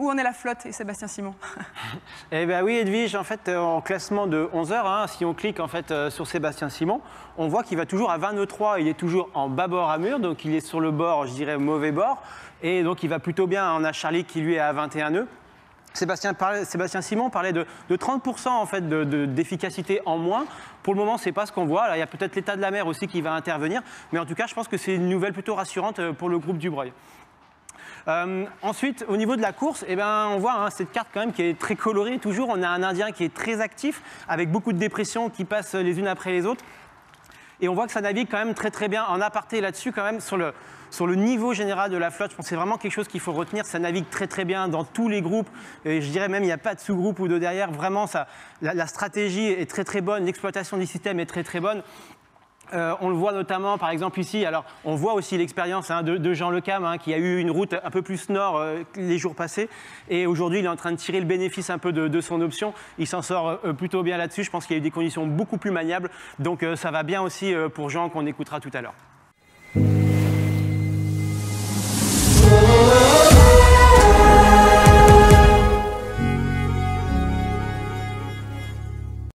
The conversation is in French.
où en est la flotte et Sébastien Simon? Eh bien oui, Edwige, en fait, en classement de 11 heures, hein, si on clique en fait, sur Sébastien Simon, on voit qu'il va toujours à 20 nœuds 3, il est toujours en bâbord à mur, donc il est sur le bord, je dirais, mauvais bord, et donc il va plutôt bien. On a Charlie qui lui est à 21 nœuds. Sébastien Simon parlait de 30% en fait d'efficacité en moins. Pour le moment, ce n'est pas ce qu'on voit. Là, il y a peut-être l'état de la mer aussi qui va intervenir, mais en tout cas, je pense que c'est une nouvelle plutôt rassurante pour le groupe Dubreuil. Ensuite, au niveau de la course, eh ben, on voit hein, cette carte quand même qui est très colorée. Toujours, on a un Indien qui est très actif, avec beaucoup de dépressions qui passent les unes après les autres. Et on voit que ça navigue quand même très bien. En aparté là-dessus, quand même, sur le niveau général de la flotte, je pense que c'est vraiment quelque chose qu'il faut retenir. Ça navigue très bien dans tous les groupes. Et je dirais même, il n'y a pas de sous-groupe ou de derrière. Vraiment, la stratégie est très bonne. L'exploitation du système est très bonne. On le voit notamment, par exemple, ici. Alors, on voit aussi l'expérience hein, de Jean Le Cam, hein, qui a eu une route un peu plus nord les jours passés. Et aujourd'hui, il est en train de tirer le bénéfice un peu de son option. Il s'en sort plutôt bien là-dessus. Je pense qu'il y a eu des conditions beaucoup plus maniables. Donc, ça va bien aussi pour Jean, qu'on écoutera tout à l'heure.